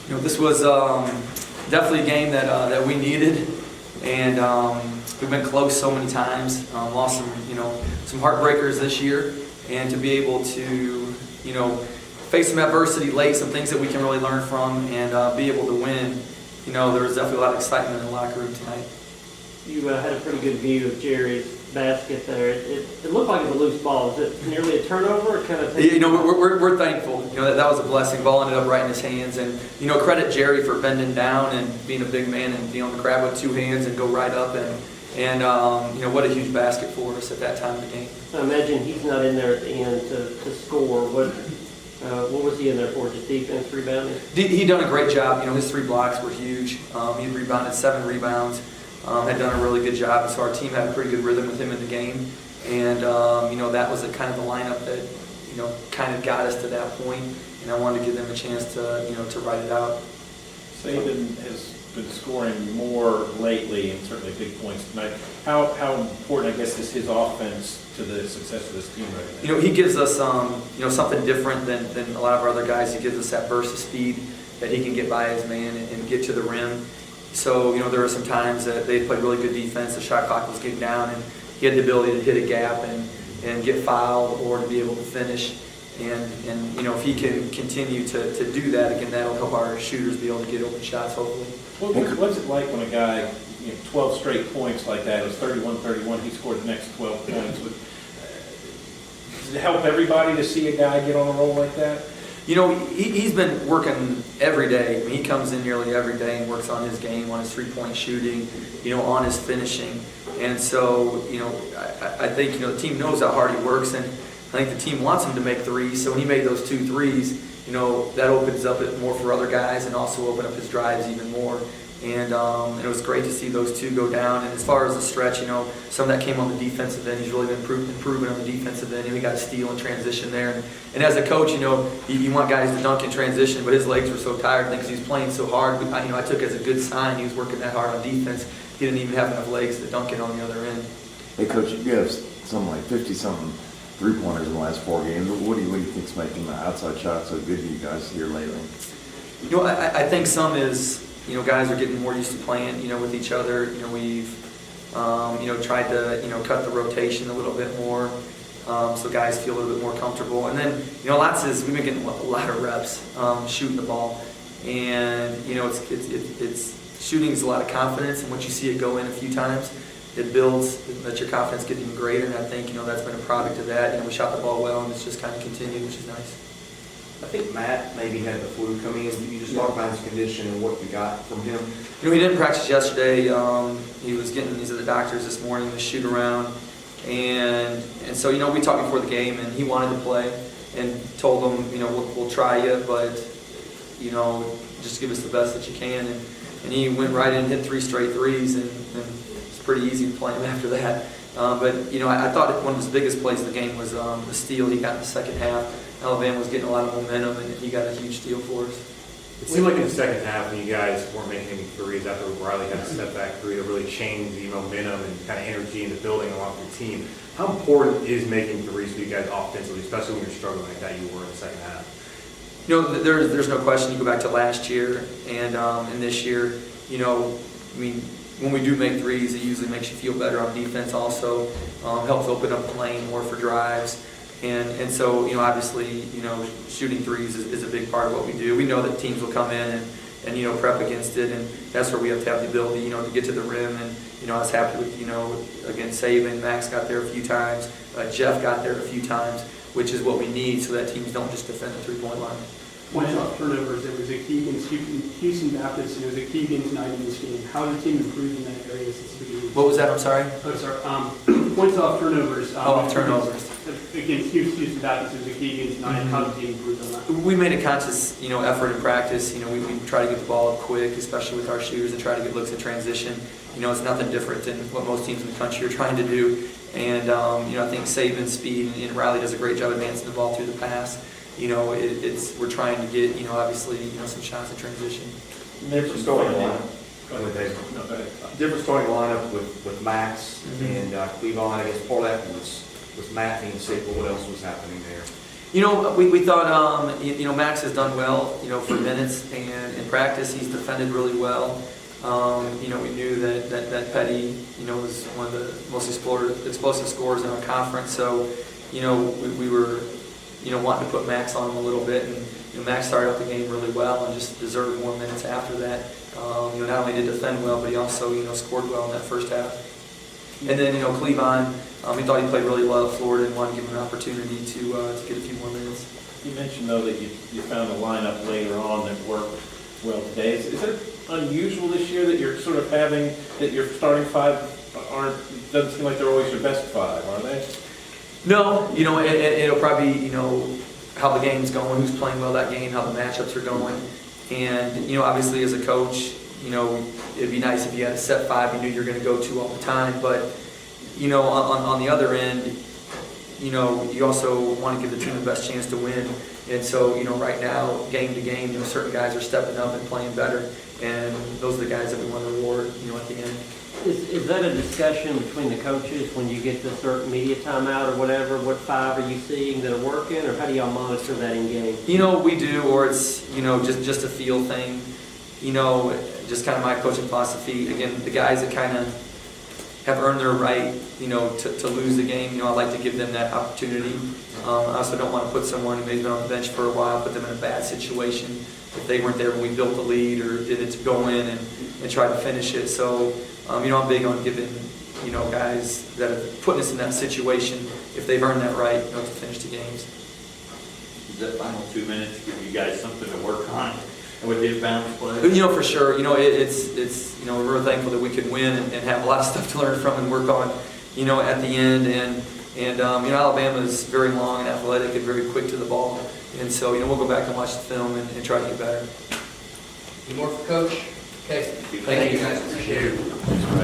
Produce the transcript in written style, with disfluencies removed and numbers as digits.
This was definitely a game that we needed, and we've been close so many times. Lost some heartbreakers this year, and to be able to face some adversity late, some things that we can really learn from, and be able to win. There was definitely a lot of excitement in the locker room tonight. You had a pretty good view of Jerry's basket there. It looked like it was a loose ball. Is it nearly a turnover? Or kind of we're thankful. That was a blessing. Ball ended up right in his hands, and credit Jerry for bending down and being a big man and being able to grab with two hands and go right up and what a huge basket for us at that time of the game. I imagine he's not in there at the end to score. What was he in there for? Just defense, rebounding? He done a great job. His 3 blocks were huge. He rebounded 7 rebounds. Had done a really good job, and so our team had a pretty good rhythm with him in the game. And that was kind of the lineup that kind of got us to that point. And I wanted to give them a chance to ride it out. Saban has been scoring more lately, and certainly big points tonight. How important, I guess, is his offense to the success of this team right now? He gives us something different than a lot of our other guys. He gives us that burst of speed that he can get by his man and get to the rim. So there were some times that they played really good defense. The shot clock was getting down, and he had the ability to hit a gap and get fouled or to be able to finish. And if he can continue to do that, again, that'll help our shooters be able to get open shots, hopefully. What's it like when a guy, 12 straight points like that, it was 31-31, he scored the next 12 points. Does it help everybody to see a guy get on a roll like that? He's been working every day. He comes in nearly every day and works on his game, on his three-point shooting, on his finishing. And so, I think, the team knows how hard he works, and I think the team wants him to make threes. So when he made those 2 threes, that opens up it more for other guys and also open up his drives even more. And it was great to see those 2 go down. And as far as the stretch, some of that came on the defensive end. He's really been improving on the defensive end. He got a steal and transition there. And as a coach, you want guys to dunk in transition, but his legs were so tired because he was playing so hard. I took it as a good sign he was working that hard on defense. He didn't even have enough legs to dunk it on the other end. Hey, Coach, you have something like 50-something three-pointers in the last 4 games. What do you think's making the outside shot so good to you guys here lately? I think some is, guys are getting more used to playing, with each other. We've, tried to, cut the rotation a little bit more, so guys feel a little bit more comfortable. And then, lots is we've been getting a lot of reps shooting the ball, and it's shooting is a lot of confidence, and once you see it go in a few times, it builds that your confidence gets even greater. And I think that's been a product of that. We shot the ball well, and it's just kind of continued, which is nice. I think Matt maybe had the flu coming in. You just talk about his condition and what you got from him. He didn't practice yesterday. He's at the doctor's this morning to shoot around, and so we talked before the game, and he wanted to play, and told him we'll try you, but just give us the best that you can, and he went right in and hit 3 straight threes, and it's pretty easy to play him after that. But I thought one of his biggest plays of the game was the steal he got in the second half. Alabama was getting a lot of momentum, and he got a huge steal for us. It seemed like in the second half when you guys weren't making any threes after Riley had a step back three to really change the momentum and kind of energy in the building along with the team. How important is making threes for you guys offensively, especially when you're struggling like that you were in the second half? There's no question. You go back to last year and this year, when we do make threes, it usually makes you feel better on defense also. Helps open up the lane more for drives. And so, obviously, shooting threes is a big part of what we do. We know that teams will come in and prep against it, and that's where we have to have the ability, to get to the rim. And, I was happy with, again, Saban, Max got there a few times, Jeff got there a few times, which is what we need so that teams don't just defend the three-point line. Points off turnovers, it was a key against Houston Baptist, and it was a key against tonight in this game. How has the team improved in that area since the beginning? What was that? I'm sorry? Oh, sorry. Points off turnovers. Turnovers. Against Houston Baptist, it was a key against tonight. How has the team improved on that? We made a conscious, effort in practice. We try to get the ball up quick, especially with our shooters, and try to get looks in transition. It's nothing different than what most teams in the country are trying to do. And, I think Saban's speed and Riley does a great job advancing the ball through the pass. We're trying to get, obviously, some shots in transition. Different starting lineup. Different starting lineup with Max and Cleavon. I guess part of that was Matt being sick, but what else was happening there? You know, we thought, you know, Max has done well, you know, for minutes, and in practice, he's defended really well. You know, we knew that Petty, you know, was one of the most explosive scorers in our conference, so, you know, we were, you know, wanting to put Max on him a little bit, and, you know, Max started out the game really well and just deserved more minutes after that. You know, not only did defend well, but he also, you know, scored well in that first half. And then, you know, Cleavon, we thought he played really well at Florida and wanted to give him an opportunity to get a few more minutes. You mentioned, though, that you found a lineup later on that worked well today. Is it unusual this year that you're sort of having, that your starting five doesn't seem like they're always your best five, are they? No, you know, it'll probably, you know, how the game's going, who's playing well that game, how the matchups are going. And, you know, obviously as a coach, you know, it'd be nice if you had a set five you knew you're going to go to all the time. But, you know, on the other end, you know, you also want to give the team the best chance to win. And so, you know, right now, game to game, you know, certain guys are stepping up and playing better. And those are the guys that we want to reward, you know, at the end. Is that a discussion between the coaches when you get to a certain media timeout or whatever? What five are you seeing that are working, or how do y'all monitor that in game? You know, we do, or it's, you know, just a feel thing. You know, just kind of my coaching philosophy. Again, the guys that kind of have earned their right, you know, to lose the game, you know, I like to give them that opportunity. I also don't want to put someone who may have been on the bench for a while, put them in a bad situation if they weren't there when we built the lead or didn't go in and try to finish it. So, you know, I'm big on giving, you know, guys that have put us in that situation, if they've earned that right, you know, to finish the games. Does that final 2 minutes give you guys something to work on with the advanced play? You know, for sure. You know, it's you know, we're really thankful that we could win and have a lot of stuff to learn from and work on, you know, at the end. And you know, Alabama is very long and athletic and very quick to the ball. And so, you know, we'll go back and watch the film and try to get better. Any more for Coach? Okay. Thank you guys. Appreciate it.